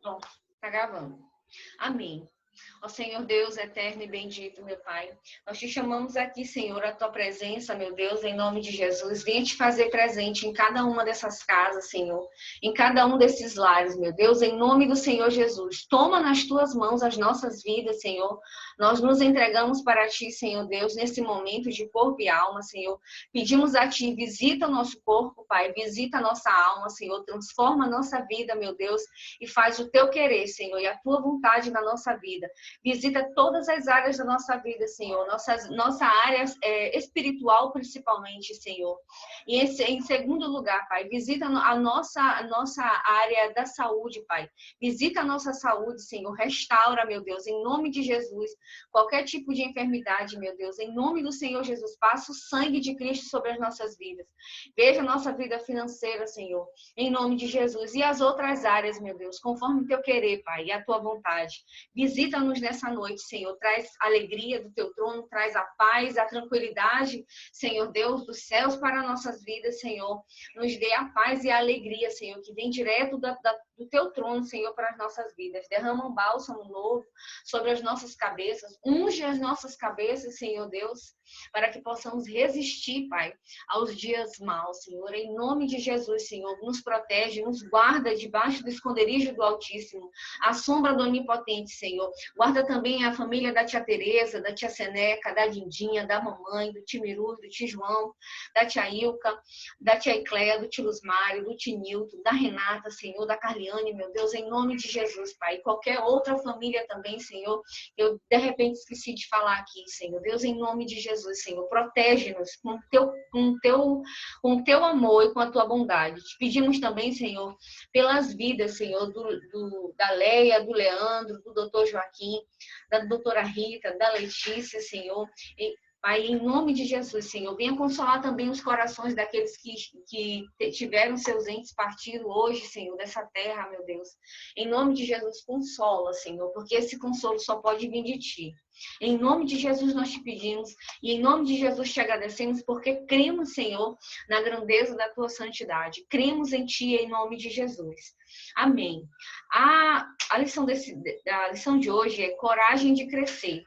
Pronto, tá gravando. Amém. Ó Senhor Deus eterno e bendito, meu Pai, nós te chamamos aqui, Senhor, a tua presença, meu Deus, em nome de Jesus. Venha te fazer presente em cada uma dessas casas, Senhor, em cada um desses lares, meu Deus, em nome do Senhor Jesus. Toma nas tuas mãos as nossas vidas, Senhor. Nós nos entregamos para ti, Senhor Deus, nesse momento de corpo e alma, Senhor. Pedimos a ti, visita o nosso corpo, Pai, visita a nossa alma, Senhor, transforma a nossa vida, meu Deus, e faz o teu querer, Senhor, e a tua vontade na nossa vida. Visita todas as áreas da nossa vida, Senhor. Nossa área espiritual, principalmente, Senhor. E em segundo lugar, Pai, visita a nossa área da saúde, Pai. Visita a nossa saúde, Senhor. Restaura, meu Deus, em nome de Jesus. Qualquer tipo de enfermidade, meu Deus, em nome do Senhor Jesus. Passa o sangue de Cristo sobre as nossas vidas. Veja a nossa vida financeira, Senhor, em nome de Jesus. E as outras áreas, meu Deus, conforme o teu querer, Pai, e a tua vontade. Visita-nos nessa noite, Senhor. Traz alegria do teu trono, traz a paz, a tranquilidade, Senhor Deus dos céus, para nossas vidas, Senhor. Nos dê a paz e a alegria, Senhor, que vem direto do teu trono, Senhor, para as nossas vidas. Derrama um bálsamo novo sobre as nossas cabeças. Unge as nossas cabeças, Senhor Deus, para que possamos resistir, Pai, aos dias maus, Senhor. Em nome de Jesus, Senhor, nos protege, nos guarda debaixo do esconderijo do Altíssimo, à sombra do Onipotente, Senhor. Guarda também a família da tia Tereza, da tia Seneca, da Lindinha, da mamãe, do tio Miru, do tio João, da tia Ilka, da tia Icléia, do tio Luzmário, do tio Nilton, da Renata, Senhor, da Carliane, meu Deus, em nome de Jesus, Pai. E qualquer outra família também, Senhor, eu de repente esqueci de falar aqui, Senhor. Deus, em nome de Jesus, Senhor, protege-nos com o teu amor e com a tua bondade. Te pedimos também, Senhor, pelas vidas, Senhor, da Leia, do Leandro, do doutor Joaquim, da doutora Rita, da Letícia, Senhor. Pai, em nome de Jesus, Senhor, venha consolar também os corações daqueles que tiveram seus entes partidos hoje, Senhor, dessa terra, meu Deus. Em nome de Jesus, consola, Senhor, porque esse consolo só pode vir de Ti. Em nome de Jesus nós te pedimos e em nome de Jesus te agradecemos porque cremos, Senhor, na grandeza da Tua santidade. Cremos em Ti em nome de Jesus. Amém. A lição de hoje é coragem de crescer.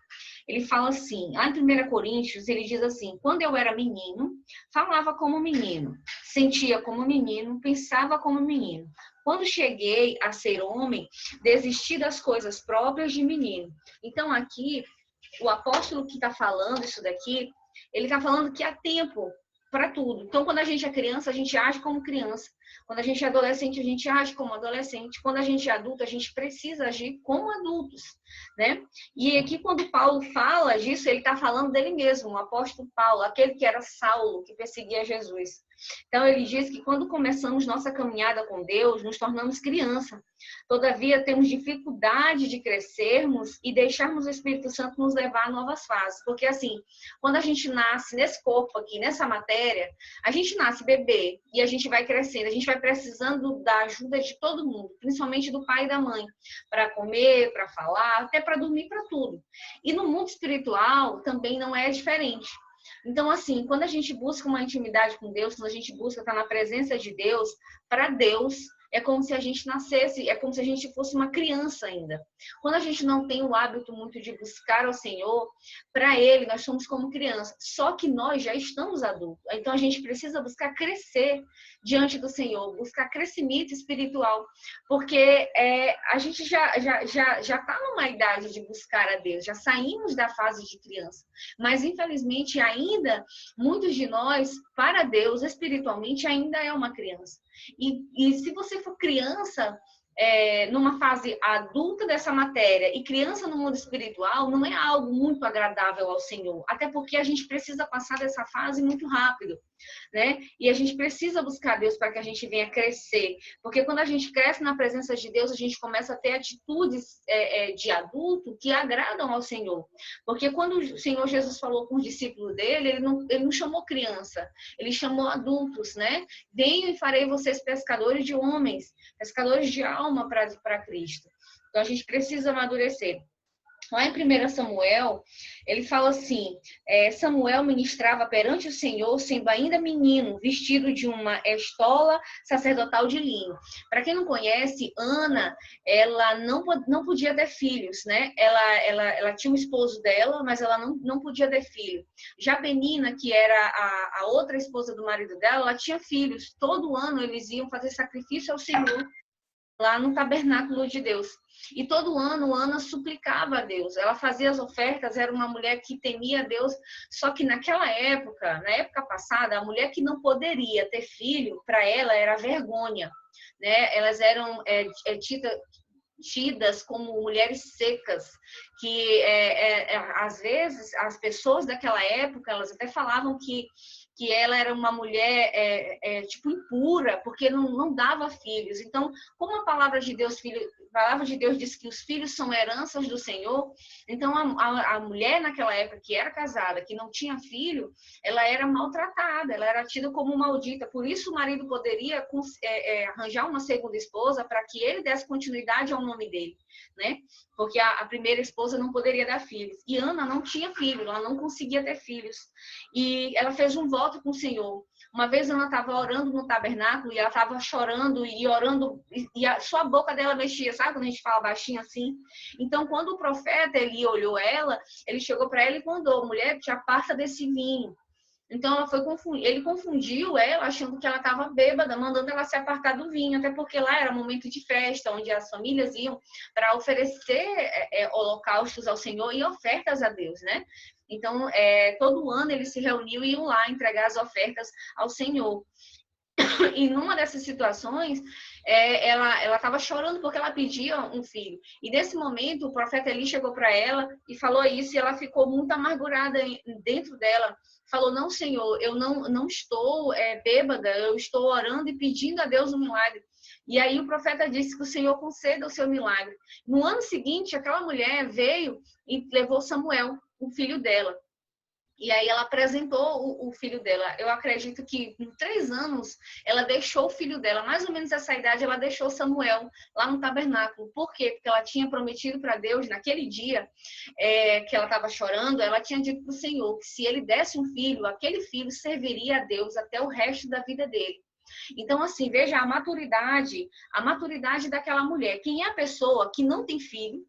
Ele fala assim, lá em 1 Coríntios, ele diz assim, quando eu era menino, falava como menino, sentia como menino, pensava como menino. Quando cheguei a ser homem, desisti das coisas próprias de menino. Então aqui, o apóstolo que está falando isso daqui, ele está falando que há tempo para tudo. Então, quando a gente é criança, a gente age como criança. Quando a gente é adolescente, a gente age como adolescente. Quando a gente é adulto, a gente precisa agir como adultos, né? E aqui, quando Paulo fala disso, ele está falando dele mesmo, o apóstolo Paulo, aquele que era Saulo, que perseguia Jesus. Então, ele diz que quando começamos nossa caminhada com Deus, nos tornamos criança. Todavia, temos dificuldade de crescermos e deixarmos o Espírito Santo nos levar a novas fases. Porque, assim, quando a gente nasce nesse corpo aqui, nessa matéria, a gente nasce bebê e a gente vai crescendo, a gente vai precisando da ajuda de todo mundo, principalmente do pai e da mãe, para comer, para falar, até para dormir, para tudo. E no mundo espiritual também não é diferente. Então, assim, quando a gente busca uma intimidade com Deus, quando a gente busca estar na presença de Deus, para Deus, é como se a gente nascesse, é como se a gente fosse uma criança ainda. Quando a gente não tem o hábito muito de buscar ao Senhor, para Ele, nós somos como criança. Só que nós já estamos adultos. Então, a gente precisa buscar crescer diante do Senhor, buscar crescimento espiritual. Porque a gente já está numa idade de buscar a Deus, já saímos da fase de criança. Mas, infelizmente, ainda, muitos de nós, para Deus, espiritualmente, ainda é uma criança. E se você for criança, numa fase adulta dessa matéria e criança no mundo espiritual, não é algo muito agradável ao Senhor. Até porque a gente precisa passar dessa fase muito rápido, né? E a gente precisa buscar Deus para que a gente venha crescer. Porque quando a gente cresce na presença de Deus, a gente começa a ter atitudes de adulto que agradam ao Senhor. Porque quando o Senhor Jesus falou com os discípulos dele, ele não chamou criança, ele chamou adultos, né? Venham e farei vocês pescadores de homens, pescadores de alma para Cristo. Então a gente precisa amadurecer. Lá em 1 Samuel, ele fala assim, Samuel ministrava perante o Senhor, sendo ainda menino, vestido de uma estola sacerdotal de linho. Para quem não conhece, Ana, ela não podia ter filhos, né? Ela tinha um esposo dela, mas ela não podia ter filho. Já Penina, que era a outra esposa do marido dela, ela tinha filhos. Todo ano eles iam fazer sacrifício ao Senhor, lá no tabernáculo de Deus. E todo ano Ana suplicava a Deus. Ela fazia as ofertas, era uma mulher que temia a Deus. Só que naquela época, na época passada, a mulher que não poderia ter filho, para ela era vergonha, né? Elas eram tidas como mulheres secas, que às vezes as pessoas daquela época, elas até falavam que ela era uma mulher tipo impura, porque não dava filhos. Então, como a palavra de Deus diz que os filhos são heranças do Senhor, então a mulher naquela época que era casada, que não tinha filho, ela era maltratada, ela era tida como maldita. Por isso o marido poderia arranjar uma segunda esposa para que ele desse continuidade ao nome dele, né? Porque a primeira esposa não poderia dar filhos. E Ana não tinha filho, ela não conseguia ter filhos. E ela fez um voto com o Senhor. Uma vez Ana estava orando no tabernáculo e ela estava chorando e orando, e só a boca dela mexia, sabe quando a gente fala baixinho assim? Então, quando o profeta Eli olhou ela, ele chegou para ela e mandou: mulher, te aparta desse vinho. Então ele confundiu ela, achando que ela estava bêbada, mandando ela se apartar do vinho, até porque lá era momento de festa, onde as famílias iam para oferecer holocaustos ao Senhor e ofertas a Deus, né? Então, todo ano eles se reuniam e iam lá entregar as ofertas ao Senhor. E numa dessas situações, ela estava chorando porque ela pedia um filho. E nesse momento, o profeta Eli chegou para ela e falou isso, e ela ficou muito amargurada dentro dela. Falou: não, Senhor, eu não estou bêbada, eu estou orando e pedindo a Deus um milagre. E aí o profeta disse que o Senhor conceda o seu milagre. No ano seguinte, aquela mulher veio e levou Samuel, o filho dela. E aí ela apresentou o filho dela. Eu acredito que em 3 anos ela deixou o filho dela, mais ou menos essa idade, ela deixou Samuel lá no tabernáculo. Por quê? Porque ela tinha prometido para Deus, naquele dia que ela estava chorando, ela tinha dito para o Senhor que se ele desse um filho, aquele filho serviria a Deus até o resto da vida dele. Então, assim, veja a maturidade daquela mulher. Quem é a pessoa que não tem filho,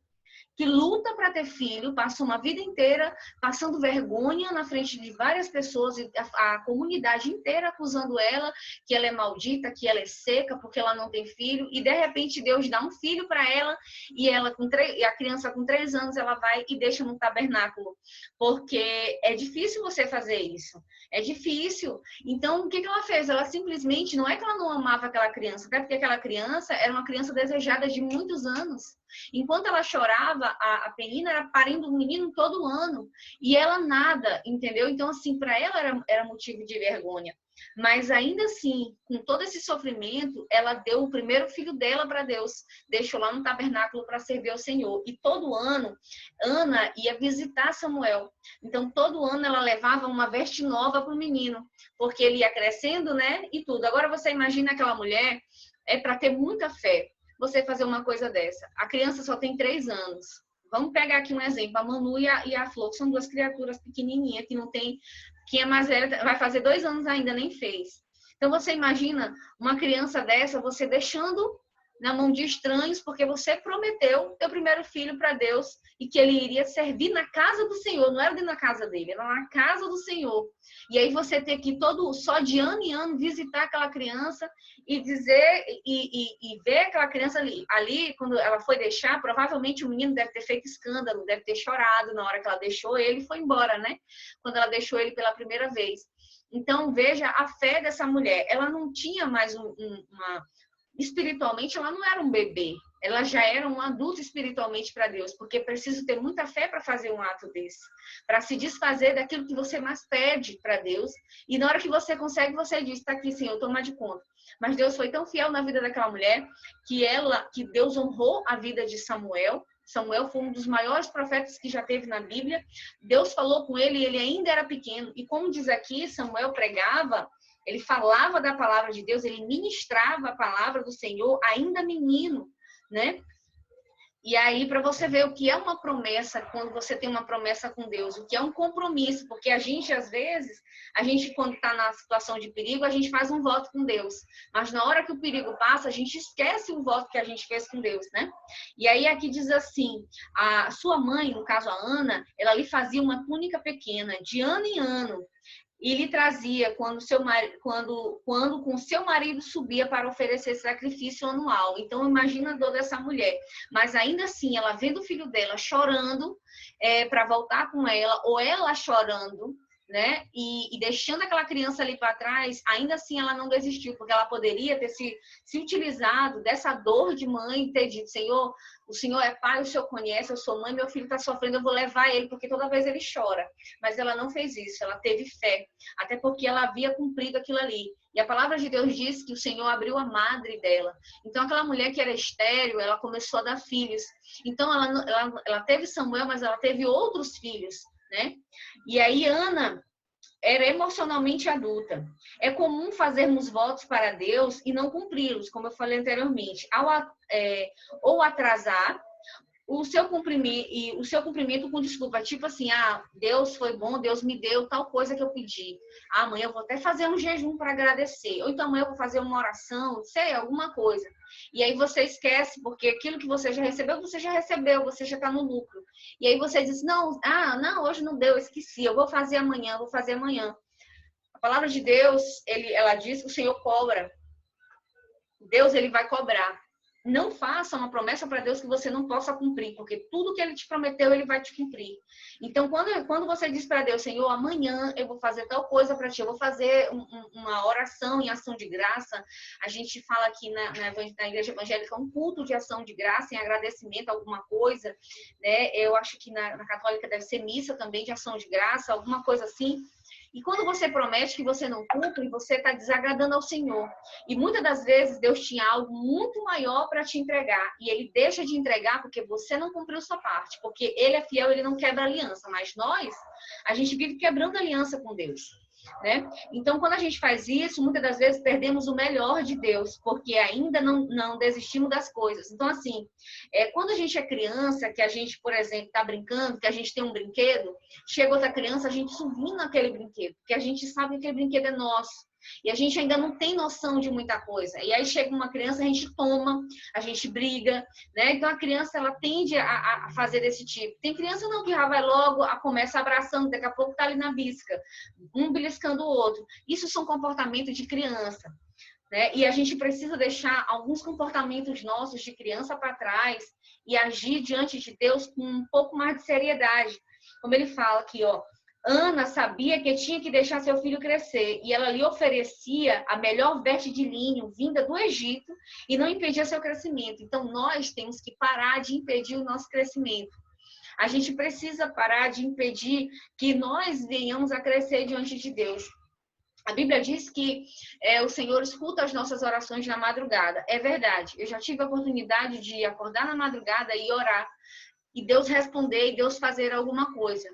que luta para ter filho, passa uma vida inteira passando vergonha na frente de várias pessoas, e a comunidade inteira acusando ela, que ela é maldita, que ela é seca, porque ela não tem filho, e de repente Deus dá um filho para ela, e a criança com 3 anos, ela vai e deixa no tabernáculo, porque é difícil você fazer isso, é difícil. Então, o que ela fez? Ela simplesmente, não é que ela não amava aquela criança, até porque aquela criança era uma criança desejada de muitos anos. Enquanto ela chorava, a Penina era parindo um menino todo ano. E ela nada, entendeu? Então, assim, para ela era motivo de vergonha. Mas ainda assim, com todo esse sofrimento, ela deu o primeiro filho dela para Deus. Deixou lá no tabernáculo para servir ao Senhor. E todo ano, Ana ia visitar Samuel. Então, todo ano ela levava uma veste nova para o menino. Porque ele ia crescendo, né? E tudo. Agora, você imagina aquela mulher, para ter muita fé você fazer uma coisa dessa. A criança só tem 3 anos. Vamos pegar aqui um exemplo. A Manu e a Flor, que são 2 criaturas pequenininhas, que não tem... Quem é mais velha vai fazer 2 anos ainda, nem fez. Então, você imagina uma criança dessa, você deixando na mão de estranhos, porque você prometeu teu primeiro filho para Deus e que ele iria servir na casa do Senhor. Não era dentro da casa dele, era na casa do Senhor. E aí você ter que só de ano em ano visitar aquela criança e dizer e ver aquela criança ali, quando ela foi deixar, provavelmente o menino deve ter feito escândalo, deve ter chorado na hora que ela deixou ele e foi embora, né? Quando ela deixou ele pela primeira vez. Então, veja a fé dessa mulher. Ela não tinha mais espiritualmente, ela não era um bebê. Ela já era um adulto espiritualmente para Deus, porque preciso ter muita fé para fazer um ato desse, para se desfazer daquilo que você mais pede para Deus, e na hora que você consegue, você diz: está aqui, Senhor, toma de conta. Mas Deus foi tão fiel na vida daquela mulher, que Deus honrou a vida de Samuel. Samuel foi um dos maiores profetas que já teve na Bíblia. Deus falou com ele e ele ainda era pequeno, e como diz aqui, Samuel pregava, ele falava da palavra de Deus, ele ministrava a palavra do Senhor ainda menino, né? E aí, para você ver o que é uma promessa, quando você tem uma promessa com Deus, o que é um compromisso, porque a gente, às vezes, quando está na situação de perigo, a gente faz um voto com Deus. Mas na hora que o perigo passa, a gente esquece o voto que a gente fez com Deus, né? E aí aqui diz assim, a sua mãe, no caso a Ana, ela lhe fazia uma túnica pequena, de ano em ano, e lhe trazia quando com seu marido subia para oferecer sacrifício anual. Então imagina a dor dessa mulher. Mas ainda assim, ela vendo o filho dela chorando para voltar com ela, ou ela chorando, né? E deixando aquela criança ali para trás, ainda assim ela não desistiu, porque ela poderia ter se utilizado dessa dor de mãe e ter dito, Senhor, o Senhor é pai, o Senhor conhece, eu sou mãe, meu filho está sofrendo, eu vou levar ele, porque toda vez ele chora. Mas ela não fez isso, ela teve fé, até porque ela havia cumprido aquilo ali. E a palavra de Deus diz que o Senhor abriu a madre dela. Então aquela mulher que era estéril, ela começou a dar filhos. Então ela teve Samuel, mas ela teve outros filhos, né? E aí Ana era emocionalmente adulta. É comum fazermos votos para Deus e não cumpri-los, como eu falei anteriormente, ou atrasar o seu cumprimento com desculpa, tipo assim, Deus foi bom, Deus me deu tal coisa que eu pedi. Amanhã eu vou até fazer um jejum para agradecer. Ou então amanhã eu vou fazer uma oração, sei, alguma coisa. E aí você esquece, porque aquilo que você já recebeu, você já está no lucro. E aí você diz, não, hoje não deu, eu esqueci, eu vou fazer amanhã, A palavra de Deus, ela diz que o Senhor cobra. Deus, ele vai cobrar. Não faça uma promessa para Deus que você não possa cumprir, porque tudo que ele te prometeu, ele vai te cumprir. Então, quando você diz para Deus, Senhor, amanhã eu vou fazer tal coisa para ti, eu vou fazer uma oração em ação de graça, a gente fala aqui na igreja evangélica um culto de ação de graça, em agradecimento a alguma coisa, né? Eu acho que na católica deve ser missa também de ação de graça, alguma coisa assim. E quando você promete que você não cumpre, você está desagradando ao Senhor. E muitas das vezes Deus tinha algo muito maior para te entregar. E Ele deixa de entregar porque você não cumpriu sua parte. Porque Ele é fiel, Ele não quebra aliança. Mas a gente vive quebrando aliança com Deus, né? Então, quando a gente faz isso, muitas das vezes perdemos o melhor de Deus, porque ainda não desistimos das coisas. Então, assim, quando a gente é criança, que a gente, por exemplo, está brincando, que a gente tem um brinquedo, chega outra criança, a gente subir naquele brinquedo, porque a gente sabe que aquele brinquedo é nosso. E a gente ainda não tem noção de muita coisa. E aí chega uma criança, a gente toma, a gente briga, né? Então a criança, ela tende a fazer desse tipo. Tem criança não que já vai logo, começa abraçando, daqui a pouco tá ali na bisca, um beliscando o outro. Isso são comportamentos de criança, né? E a gente precisa deixar alguns comportamentos nossos de criança para trás e agir diante de Deus com um pouco mais de seriedade. Como ele fala aqui, ó, Ana sabia que tinha que deixar seu filho crescer e ela lhe oferecia a melhor veste de linho vinda do Egito e não impedia seu crescimento. Então, nós temos que parar de impedir o nosso crescimento. A gente precisa parar de impedir que nós venhamos a crescer diante de Deus. A Bíblia diz que o Senhor escuta as nossas orações na madrugada. É verdade. Eu já tive a oportunidade de acordar na madrugada e orar e Deus responder e Deus fazer alguma coisa.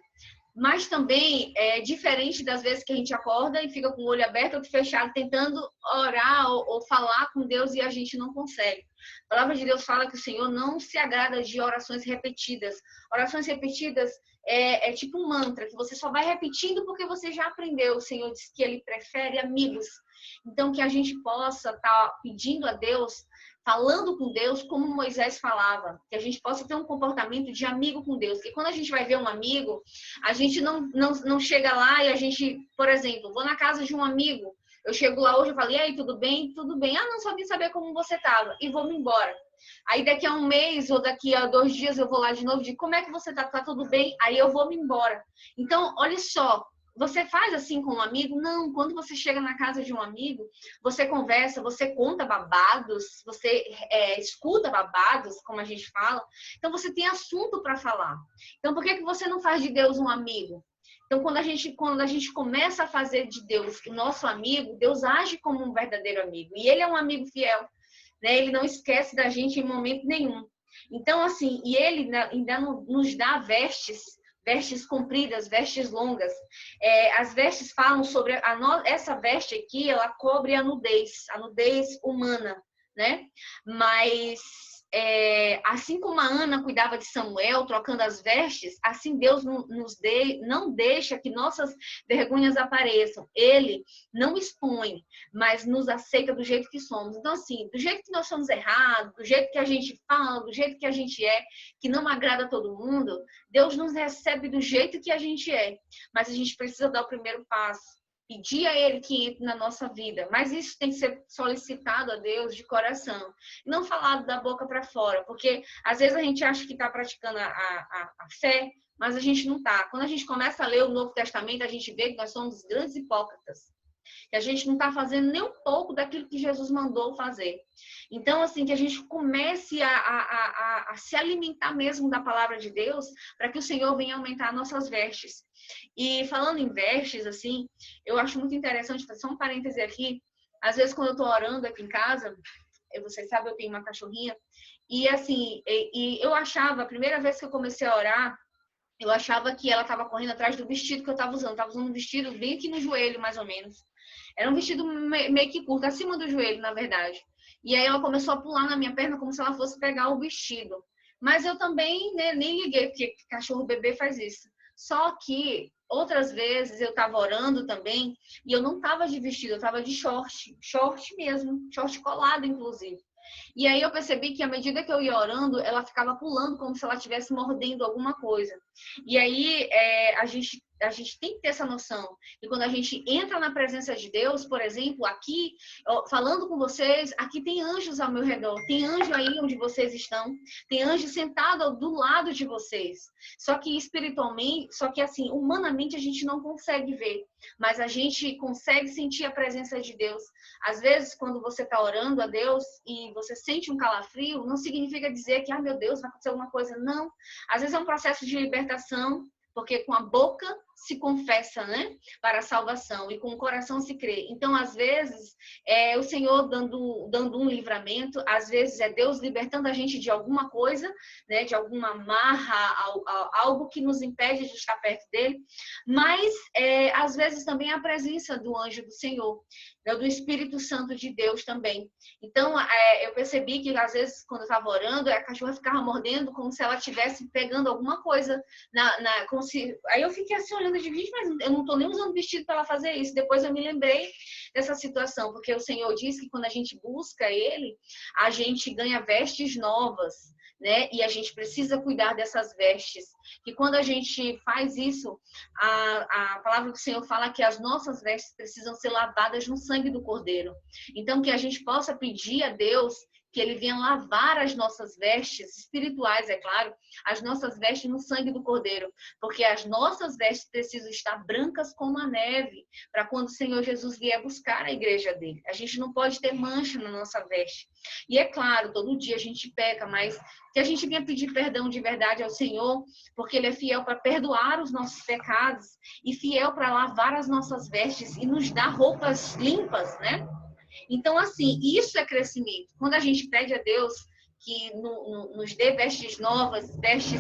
Mas também é diferente das vezes que a gente acorda e fica com o olho aberto ou fechado, tentando orar ou falar com Deus e a gente não consegue. A palavra de Deus fala que o Senhor não se agrada de orações repetidas. Orações repetidas é tipo um mantra, que você só vai repetindo porque você já aprendeu. O Senhor diz que Ele prefere amigos. Então, que a gente possa estar pedindo a Deus, falando com Deus como Moisés falava, que a gente possa ter um comportamento de amigo com Deus. Porque quando a gente vai ver um amigo, a gente não chega lá e a gente, por exemplo, vou na casa de um amigo, eu chego lá hoje e falo, e aí, tudo bem? Tudo bem. Não, só vim saber como você estava e vou-me embora. Aí daqui a um mês ou daqui a 2 dias eu vou lá de novo e digo, como é que você está? Tá tudo bem? Aí eu vou-me embora. Então, olha só, você faz assim com um amigo? Não, quando você chega na casa de um amigo, você conversa, você conta babados, você escuta babados, como a gente fala. Então, você tem assunto para falar. Então, por que você não faz de Deus um amigo? Então, quando a gente começa a fazer de Deus o nosso amigo, Deus age como um verdadeiro amigo. E Ele é um amigo fiel, né? Ele não esquece da gente em momento nenhum. Então, assim, e Ele ainda nos dá vestes compridas, vestes longas. As vestes falam sobre essa veste aqui, ela cobre a nudez humana, né? Mas assim como a Ana cuidava de Samuel, trocando as vestes, assim Deus não deixa que nossas vergonhas apareçam. Ele não expõe, mas nos aceita do jeito que somos. Então, assim, do jeito que nós somos errados, do jeito que a gente fala, do jeito que a gente é, que não agrada a todo mundo, Deus nos recebe do jeito que a gente é. Mas a gente precisa dar o primeiro passo. Pedir a Ele que entre na nossa vida. Mas isso tem que ser solicitado a Deus de coração. Não falado da boca para fora. Porque às vezes a gente acha que está praticando a fé, mas a gente não está. Quando a gente começa a ler o Novo Testamento, a gente vê que nós somos grandes hipócritas. Que a gente não está fazendo nem um pouco daquilo que Jesus mandou fazer. Então, assim, que a gente comece a se alimentar mesmo da palavra de Deus, para que o Senhor venha aumentar nossas vestes. E falando em vestes, assim, eu acho muito interessante, fazer só um parêntese aqui, às vezes quando eu estou orando aqui em casa, vocês sabem, eu tenho uma cachorrinha, e assim, eu achava, a primeira vez que eu comecei a orar, eu achava que ela estava correndo atrás do vestido que eu estava usando. Eu estava usando um vestido bem aqui no joelho, mais ou menos. Era um vestido meio que curto, acima do joelho, na verdade. E aí ela começou a pular na minha perna como se ela fosse pegar o vestido. Mas eu também, né, nem liguei, porque cachorro bebê faz isso. Só que outras vezes eu estava orando também e eu não estava de vestido, eu estava de short mesmo, short colado, inclusive. E aí eu percebi que à medida que eu ia orando, ela ficava pulando como se ela estivesse mordendo alguma coisa. E aí a gente tem que ter essa noção. E quando a gente entra na presença de Deus, por exemplo, aqui, falando com vocês, aqui tem anjos ao meu redor. Tem anjo aí onde vocês estão. Tem anjo sentado do lado de vocês. Só que espiritualmente, só que assim, humanamente a gente não consegue ver. Mas a gente consegue sentir a presença de Deus. Às vezes, quando você está orando a Deus e você sente um calafrio, não significa dizer que, meu Deus, vai acontecer alguma coisa. Não. Às vezes é um processo de libertação, porque com a boca se confessa, né, para a salvação, e com o coração se crê. Então, às vezes, é o Senhor dando um livramento, às vezes é Deus libertando a gente de alguma coisa, né, de alguma amarra, algo que nos impede de estar perto dele, mas às vezes também é a presença do anjo do Senhor, né, do Espírito Santo de Deus também. Então, eu percebi que às vezes, quando eu estava orando, a cachorra ficava mordendo como se ela estivesse pegando alguma coisa, como se... Aí eu fiquei assim olhando de vídeo, mas eu não estou nem usando vestido para ela fazer isso. Depois eu me lembrei dessa situação, porque o Senhor diz que quando a gente busca Ele, a gente ganha vestes novas, né? E a gente precisa cuidar dessas vestes. Que quando a gente faz isso, a palavra do Senhor fala que as nossas vestes precisam ser lavadas no sangue do Cordeiro. Então, que a gente possa pedir a Deus que Ele venha lavar as nossas vestes espirituais, é claro, as nossas vestes no sangue do Cordeiro, porque as nossas vestes precisam estar brancas como a neve, para quando o Senhor Jesus vier buscar a igreja dele. A gente não pode ter mancha na nossa veste. E é claro, todo dia a gente peca, mas que a gente venha pedir perdão de verdade ao Senhor, porque Ele é fiel para perdoar os nossos pecados e fiel para lavar as nossas vestes e nos dar roupas limpas, né? Então, assim, isso é crescimento. Quando a gente pede a Deus que nos dê vestes novas, vestes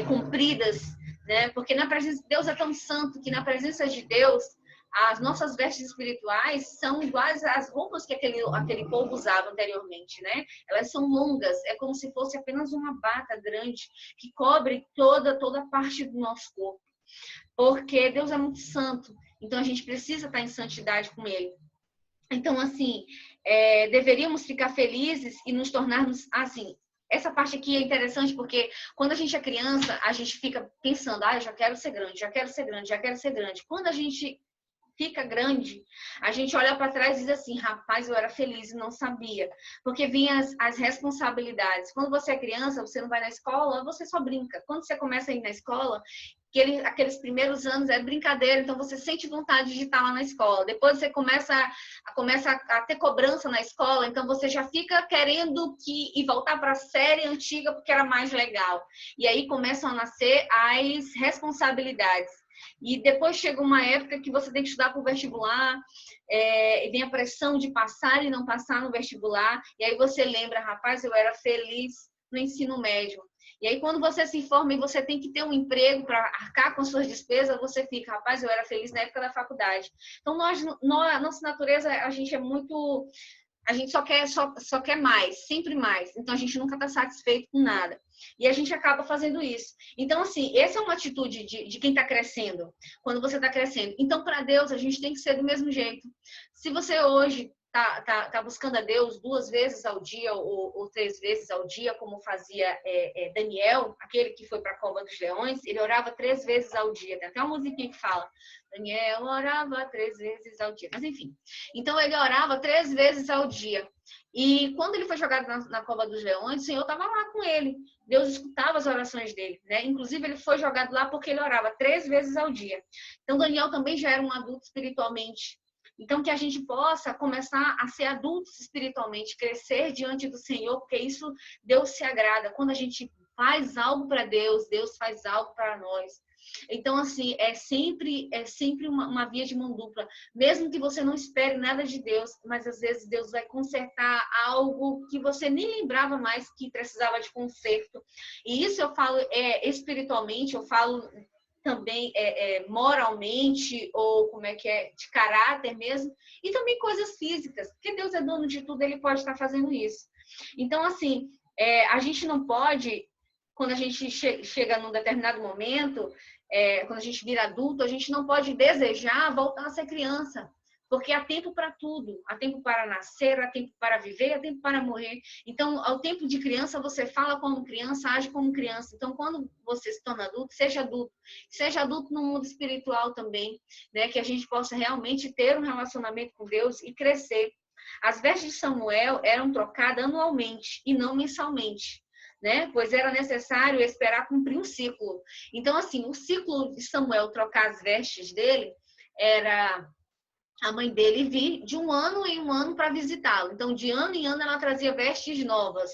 compridas, né? Porque na presença de Deus é tão santo que na presença de Deus as nossas vestes espirituais são iguais às roupas que aquele povo usava anteriormente, né? Elas são longas, é como se fosse apenas uma bata grande que cobre toda a parte do nosso corpo. Porque Deus é muito santo, então a gente precisa estar em santidade com Ele. Então, assim, deveríamos ficar felizes e nos tornarmos, assim, essa parte aqui é interessante porque quando a gente é criança, a gente fica pensando, eu já quero ser grande, já quero ser grande, já quero ser grande. Quando a gente fica grande, a gente olha para trás e diz assim, rapaz, eu era feliz e não sabia. Porque vinham as responsabilidades. Quando você é criança, você não vai na escola, você só brinca. Quando você começa a ir na escola, aqueles primeiros anos é brincadeira, então você sente vontade de estar lá na escola. Depois você começa a ter cobrança na escola, então você já fica querendo ir voltar para a série antiga porque era mais legal. E aí começam a nascer as responsabilidades. E depois chega uma época que você tem que estudar para o vestibular, e vem a pressão de passar e não passar no vestibular, e aí você lembra, rapaz, eu era feliz no ensino médio. E aí quando você se forma e você tem que ter um emprego para arcar com suas despesas, você fica, rapaz, eu era feliz na época da faculdade. Então, nossa natureza, a gente é muito a gente só quer mais, sempre mais. Então, a gente nunca está satisfeito com nada. E a gente acaba fazendo isso. Então, assim, essa é uma atitude de quem está crescendo, quando você está crescendo. Então, para Deus, a gente tem que ser do mesmo jeito. Se você hoje tá buscando a Deus 2 vezes ao dia ou 3 vezes ao dia, como fazia Daniel, aquele que foi para a cova dos leões, ele orava 3 vezes ao dia. Tem até uma musiquinha que fala, Daniel orava 3 vezes ao dia. Mas enfim, então ele orava 3 vezes ao dia. E quando ele foi jogado na cova dos leões, o Senhor estava lá com ele. Deus escutava as orações dele, né? Inclusive, ele foi jogado lá porque ele orava 3 vezes ao dia. Então, Daniel também já era um adulto espiritualmente. Então, que a gente possa começar a ser adultos espiritualmente, crescer diante do Senhor, porque isso Deus se agrada. Quando a gente faz algo para Deus, Deus faz algo para nós. Então, assim, é sempre uma via de mão dupla. Mesmo que você não espere nada de Deus, mas às vezes Deus vai consertar algo que você nem lembrava mais que precisava de conserto. E isso eu falo espiritualmente, eu falo também moralmente, ou como é que é, de caráter mesmo, e também coisas físicas, porque Deus é dono de tudo, ele pode estar fazendo isso. Então, assim, a gente não pode, quando a gente chega num determinado momento, quando a gente vira adulto, a gente não pode desejar voltar a ser criança, porque há tempo para tudo, há tempo para nascer, há tempo para viver, há tempo para morrer. Então, ao tempo de criança, você fala como criança, age como criança. Então, quando você se torna adulto, seja adulto no mundo espiritual também, né? Que a gente possa realmente ter um relacionamento com Deus e crescer. As vestes de Samuel eram trocadas anualmente e não mensalmente, né? Pois era necessário esperar cumprir um ciclo. Então, assim, o ciclo de Samuel trocar as vestes dele era a mãe dele vir de um ano em um ano para visitá-lo. Então, de ano em ano, ela trazia vestes novas.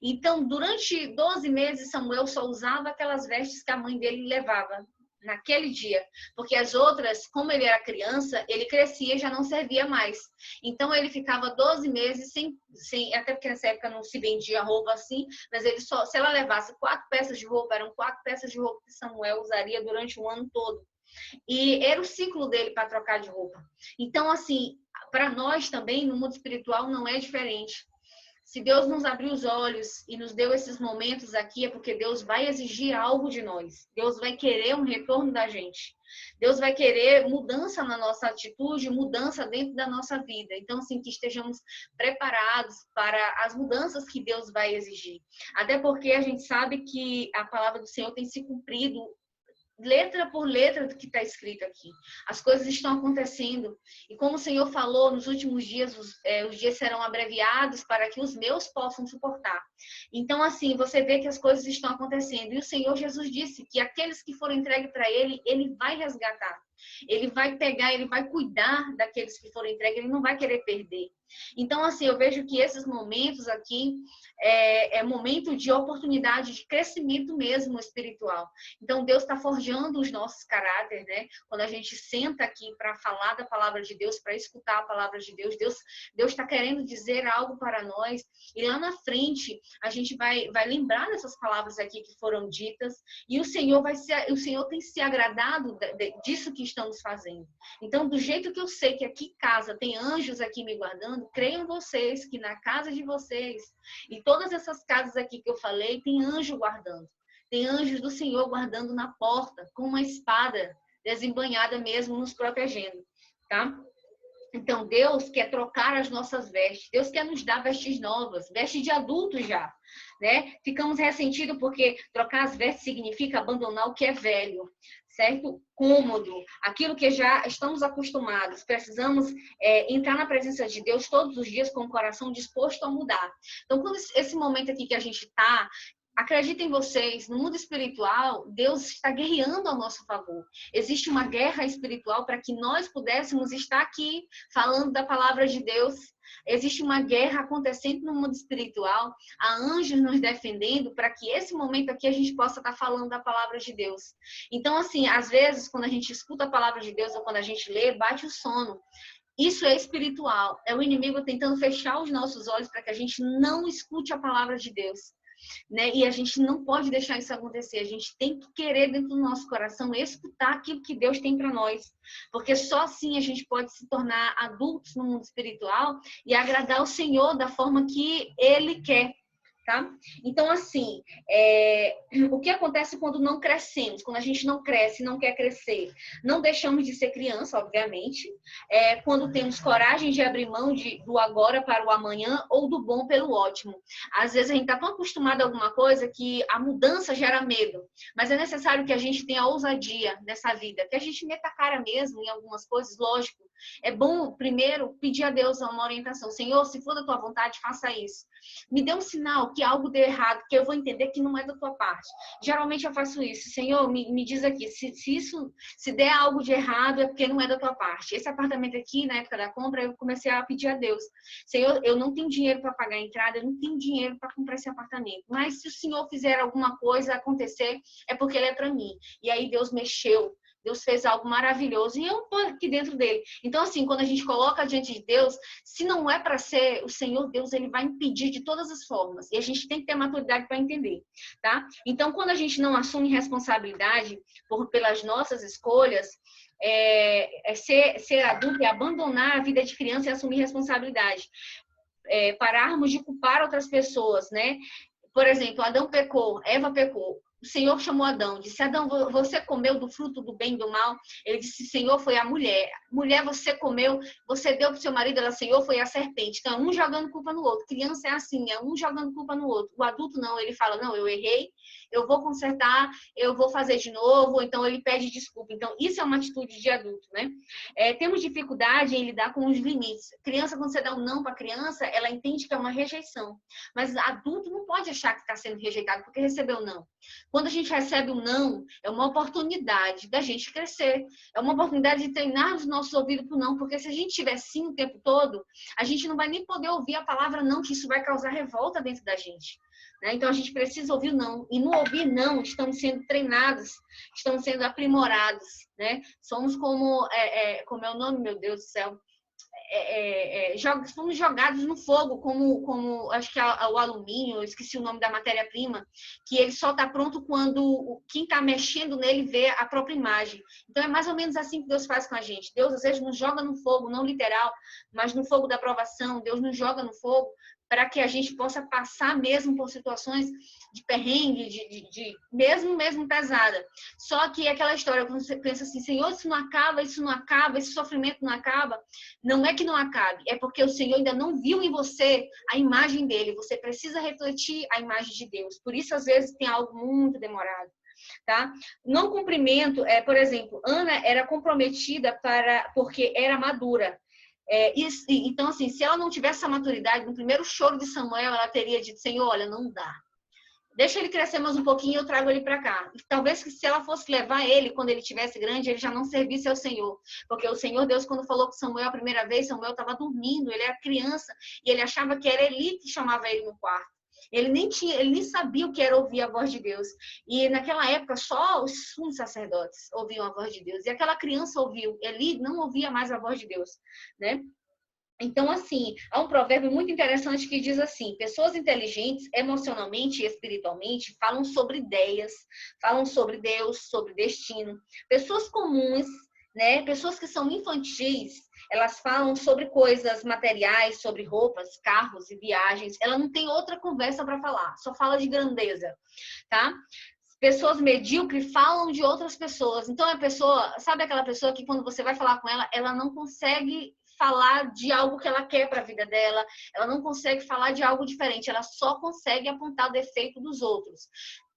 Então, durante 12 meses, Samuel só usava aquelas vestes que a mãe dele levava naquele dia. Porque as outras, como ele era criança, ele crescia e já não servia mais. Então, ele ficava 12 meses sem até porque nessa época não se vendia roupa assim, mas ele só, se ela levasse 4 peças de roupa, eram 4 peças de roupa que Samuel usaria durante o ano todo. E era o ciclo dele para trocar de roupa. Então, assim, para nós também, no mundo espiritual, não é diferente. Se Deus nos abriu os olhos e nos deu esses momentos aqui, é porque Deus vai exigir algo de nós. Deus vai querer um retorno da gente. Deus vai querer mudança na nossa atitude, mudança dentro da nossa vida. Então, assim, que estejamos preparados para as mudanças que Deus vai exigir. Até porque a gente sabe que a palavra do Senhor tem se cumprido letra por letra do que está escrito aqui. As coisas estão acontecendo. E como o Senhor falou, nos últimos dias, os dias serão abreviados para que os meus possam suportar. Então, assim, você vê que as coisas estão acontecendo. E o Senhor Jesus disse que aqueles que foram entregues para Ele, Ele vai resgatar. Ele vai pegar, Ele vai cuidar daqueles que foram entregues, Ele não vai querer perder. Então, assim, eu vejo que esses momentos aqui é momento de oportunidade de crescimento mesmo espiritual. Então, Deus está forjando os nossos caráteres, né? Quando a gente senta aqui para falar da palavra de Deus, para escutar a palavra de Deus, Deus está querendo dizer algo para nós. E lá na frente, a gente vai lembrar dessas palavras aqui que foram ditas. E o Senhor tem se agradado disso que estamos fazendo. Então, do jeito que eu sei que aqui em casa tem anjos aqui me guardando, creiam vocês que na casa de vocês, e todas essas casas aqui que eu falei, tem anjo guardando. Tem anjos do Senhor guardando na porta, com uma espada desembanhada mesmo, nos protegendo, tá? Então, Deus quer trocar as nossas vestes. Deus quer nos dar vestes novas, vestes de adultos já, né? Ficamos ressentidos porque trocar as vestes significa abandonar o que é velho, certo? Cômodo, aquilo que já estamos acostumados. Precisamos entrar na presença de Deus todos os dias com o coração disposto a mudar. Então, quando esse momento aqui que a gente está, acreditem vocês, no mundo espiritual, Deus está guerreando ao nosso favor. Existe uma guerra espiritual para que nós pudéssemos estar aqui falando da palavra de Deus. Existe uma guerra acontecendo no mundo espiritual, há anjos nos defendendo para que esse momento aqui a gente possa estar falando da palavra de Deus. Então, assim, às vezes, quando a gente escuta a palavra de Deus ou quando a gente lê, bate o sono. Isso é espiritual. É o inimigo tentando fechar os nossos olhos para que a gente não escute a palavra de Deus. né? E a gente não pode deixar isso acontecer. A gente tem que querer dentro do nosso coração escutar aquilo que Deus tem para nós, porque só assim a gente pode se tornar adultos no mundo espiritual e agradar o Senhor da forma que Ele quer. Tá? Então, assim, o que acontece quando não crescemos, quando a gente não cresce, não quer crescer? Não deixamos de ser criança, obviamente, quando temos coragem de abrir mão do agora para o amanhã ou do bom pelo ótimo. Às vezes a gente está tão acostumado a alguma coisa que a mudança gera medo, mas é necessário que a gente tenha ousadia nessa vida, que a gente meta a cara mesmo em algumas coisas, lógico. É bom, primeiro, pedir a Deus uma orientação. Senhor, se for da tua vontade, faça isso. Me dê um sinal que algo deu errado, que eu vou entender que não é da tua parte. Geralmente eu faço isso. Senhor, me diz aqui, se der algo de errado, é porque não é da tua parte. Esse apartamento aqui, na época da compra, eu comecei a pedir a Deus. Senhor, eu não tenho dinheiro para pagar a entrada, eu não tenho dinheiro para comprar esse apartamento. Mas se o Senhor fizer alguma coisa acontecer, é porque ele é para mim. E aí Deus mexeu. Deus fez algo maravilhoso e eu estou aqui dentro dele. Então, assim, quando a gente coloca diante de Deus, se não é para ser o Senhor Deus, ele vai impedir de todas as formas. E a gente tem que ter maturidade para entender, tá? Então, quando a gente não assume responsabilidade pelas nossas escolhas, ser adulto é abandonar a vida de criança e assumir responsabilidade. Pararmos de culpar outras pessoas, né? Por exemplo, Adão pecou, Eva pecou. O Senhor chamou Adão, disse, Adão, você comeu do fruto do bem e do mal? Ele disse, Senhor, foi a mulher. Mulher, você comeu, você deu para o seu marido, ela, Senhor, foi a serpente. Então, um jogando culpa no outro. Criança é assim, é um jogando culpa no outro. O adulto não, ele fala, não, eu errei, eu vou consertar, eu vou fazer de novo, então ele pede desculpa. Então, isso é uma atitude de adulto, né? Temos dificuldade em lidar com os limites. Criança, quando você dá um não para a criança, ela entende que é uma rejeição. Mas adulto não pode achar que está sendo rejeitado porque recebeu não. Quando a gente recebe um não, é uma oportunidade da gente crescer. É uma oportunidade de treinar os nossos ouvidos para o não, porque se a gente tiver sim o tempo todo, a gente não vai nem poder ouvir a palavra não, que isso vai causar revolta dentro da gente. Né? Então, a gente precisa ouvir não. E no ouvir não, estamos sendo treinados, estamos sendo aprimorados. Né? Somos como é o nome, meu Deus do céu? Fomos jogados no fogo, como acho que é o alumínio, eu esqueci o nome da matéria-prima, que ele só está pronto quando quem está mexendo nele vê a própria imagem. Então, é mais ou menos assim que Deus faz com a gente. Deus, às vezes, nos joga no fogo, não literal, mas no fogo da provação. Deus nos joga no fogo para que a gente possa passar mesmo por situações de perrengue, mesmo pesada. Só que é aquela história, quando você pensa assim, Senhor, isso não acaba, esse sofrimento não acaba. Não é que não acabe, é porque o Senhor ainda não viu em você a imagem dele. Você precisa refletir a imagem de Deus. Por isso, às vezes, tem algo muito demorado. Tá? Não cumprimento, por exemplo, Ana era comprometida porque era madura. Então, assim, se ela não tivesse essa maturidade, no primeiro choro de Samuel, ela teria dito, Senhor, olha, não dá. Deixa ele crescer mais um pouquinho e eu trago ele para cá. E talvez que se ela fosse levar ele, quando ele tivesse grande, ele já não servisse ao Senhor. Porque o Senhor Deus, quando falou com Samuel a primeira vez, Samuel estava dormindo, ele era criança, e ele achava que era Eli que chamava ele no quarto. Ele nem sabia o que era ouvir a voz de Deus. E naquela época, só os sumos sacerdotes ouviam a voz de Deus. E aquela criança ouviu. Eli não ouvia mais a voz de Deus, né? Então, assim, há um provérbio muito interessante que diz assim, pessoas inteligentes, emocionalmente e espiritualmente, falam sobre ideias, falam sobre Deus, sobre destino. Pessoas comuns, né, pessoas que são infantis, elas falam sobre coisas materiais, sobre roupas, carros e viagens. Ela não tem outra conversa para falar, só fala de grandeza, tá? Pessoas medíocres falam de outras pessoas. Então, sabe aquela pessoa que quando você vai falar com ela, ela não consegue falar de algo que ela quer para a vida dela, ela não consegue falar de algo diferente, ela só consegue apontar o defeito dos outros.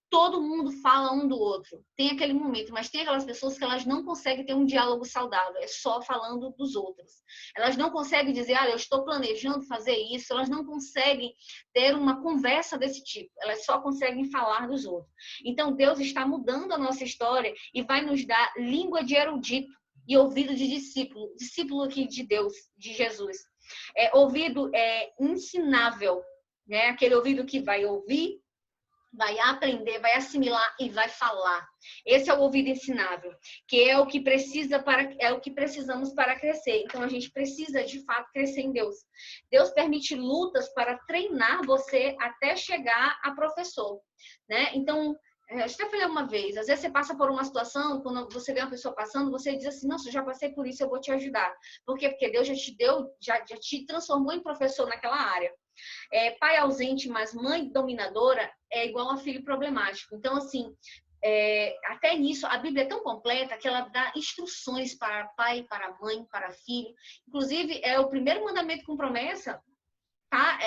Todo mundo fala um do outro, tem aquele momento, mas tem aquelas pessoas que elas não conseguem ter um diálogo saudável, é só falando dos outros. Elas não conseguem dizer, eu estou planejando fazer isso, elas não conseguem ter uma conversa desse tipo, elas só conseguem falar dos outros. Então, Deus está mudando a nossa história e vai nos dar língua de erudito e ouvido de discípulo aqui de Deus, de Jesus. Ouvido ensinável, né? Aquele ouvido que vai ouvir vai aprender, vai assimilar e vai falar. Esse é o ouvido ensinável, que é o que precisamos para crescer. Então a gente precisa de fato crescer em Deus. Deus permite lutas para treinar você até chegar a professor, né? Então, eu até falei uma vez, às vezes você passa por uma situação, quando você vê uma pessoa passando, você diz assim, nossa, eu já passei por isso, eu vou te ajudar. Por quê? Porque Deus já te deu, já te transformou em professor naquela área. Pai ausente, mas mãe dominadora é igual a filho problemático. Então, assim, até nisso, a Bíblia é tão completa que ela dá instruções para pai, para mãe, para filho. Inclusive, é o primeiro mandamento com promessa, tá?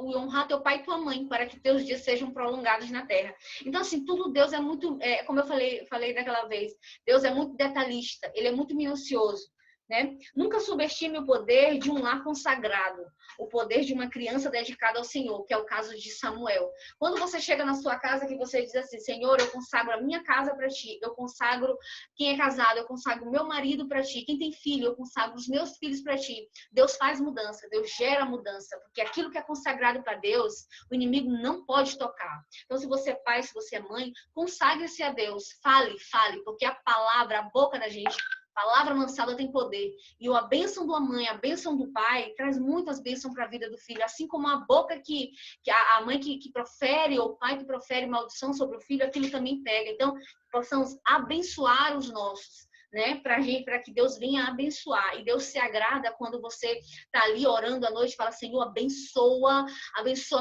O honrar teu pai e tua mãe, para que teus dias sejam prolongados na terra. Então, assim, tudo Deus é muito, como eu falei daquela vez, Deus é muito detalhista, ele é muito minucioso. Né? Nunca subestime o poder de um lar consagrado, o poder de uma criança dedicada ao Senhor, que é o caso de Samuel. Quando você chega na sua casa, que você diz assim, Senhor, eu consagro a minha casa para ti, eu consagro quem é casado, eu consagro o meu marido para ti, quem tem filho, eu consagro os meus filhos para ti. Deus faz mudança, Deus gera mudança, porque aquilo que é consagrado para Deus, o inimigo não pode tocar. Então, se você é pai, se você é mãe, consagre-se a Deus, fale, porque a palavra, a boca da gente, a palavra lançada tem poder. E a bênção da mãe, a bênção do pai, traz muitas bênçãos para a vida do filho. Assim como a boca que a mãe que profere, ou o pai que profere maldição sobre o filho, aquilo também pega. Então, possamos abençoar os nossos, né? Para que Deus venha abençoar. E Deus se agrada quando você está ali orando à noite e fala, Senhor, abençoa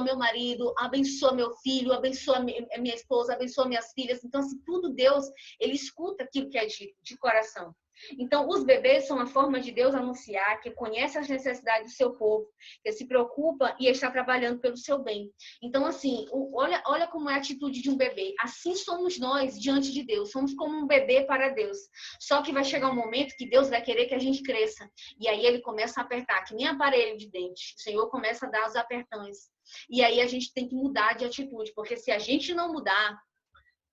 meu marido, abençoa meu filho, abençoa minha esposa, abençoa minhas filhas. Então, assim, tudo Deus, ele escuta aquilo que é de coração. Então, os bebês são a forma de Deus anunciar que conhece as necessidades do seu povo, que se preocupa e está trabalhando pelo seu bem. Então, assim, olha como é a atitude de um bebê. Assim somos nós diante de Deus. Somos como um bebê para Deus. Só que vai chegar um momento que Deus vai querer que a gente cresça. E aí ele começa a apertar, que nem aparelho de dente. O Senhor começa a dar os apertões. E aí a gente tem que mudar de atitude, porque se a gente não mudar,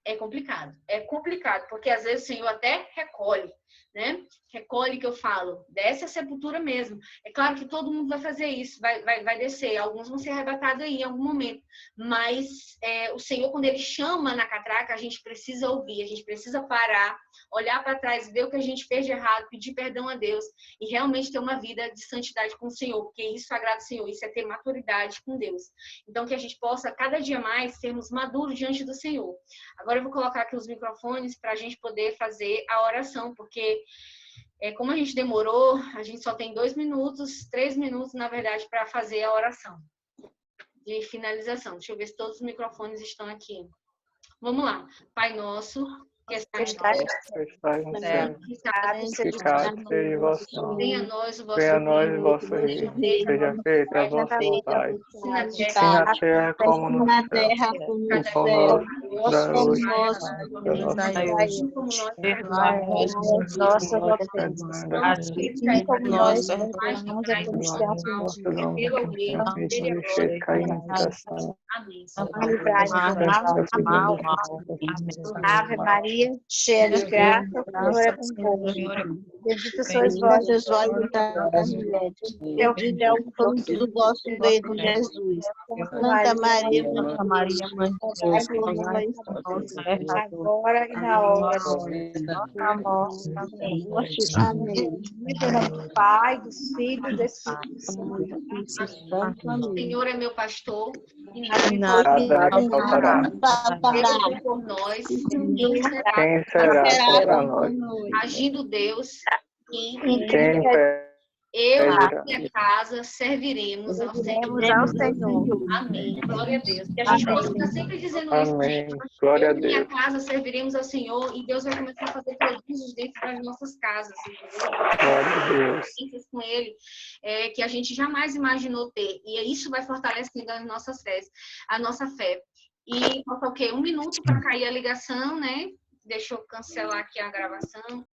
é complicado. É complicado, porque às vezes o Senhor até recolhe, né? Recolhe, que eu falo, desce a sepultura mesmo. É claro que todo mundo vai fazer isso, vai descer. Alguns vão ser arrebatados aí em algum momento. Mas o Senhor, quando Ele chama na catraca, a gente precisa ouvir, a gente precisa parar, olhar para trás, ver o que a gente fez de errado, pedir perdão a Deus e realmente ter uma vida de santidade com o Senhor, porque isso agrada o Senhor, isso é ter maturidade com Deus. Então, que a gente possa, cada dia mais, sermos maduros diante do Senhor. Agora eu vou colocar aqui os microfones para a gente poder fazer a oração, porque como a gente demorou, a gente só tem 2 minutos, 3 minutos, na verdade, para fazer a oração de finalização. Deixa eu ver se todos os microfones estão aqui. Vamos lá. Pai nosso, que estás no céu, santificado seja o vosso nome. venha a nós o vosso Venha a nós o vosso reino, reino. Seja feita a vossa vontade, assim na assim terra, na terra como no na céu. terra como no O pão céu. nosso dá hoje, Como nós assim como nós perdoamos as nossas ofensas, assim como nós perdoamos a todos que ofendem. pelo reino, dele a glória, cair em tentação. amém. A livrai-nos do mal. Ave Maria, cheia de graça, o Senhor é convosco. Bendita sois vós, entre as mulheres. Bendito é o fruto do vosso ventre, Jesus. Santa Maria, Mãe de Deus, por nós, agora e na hora de nossa morte. Amém. Em nome do Pai, do Filho e do Espírito Santo. O Senhor é meu pastor e Nada me faltará. Deus por nós, Quem será contra nós? agindo Deus, Quem eu e pedirá? minha casa serviremos ao Senhor. Ao Senhor. Amém. Glória a Deus. Que a gente possa estar sempre dizendo isso. Amém. Glória a Eu e minha Deus. casa serviremos ao Senhor e Deus vai começar a fazer prodígios dentro das nossas casas. Glória a Deus. Com Ele, que a gente jamais imaginou ter. E isso vai fortalecendo as nossas fés, a nossa fé. E falta o quê? 1 minuto para cair a ligação, né? Deixa eu cancelar aqui a gravação.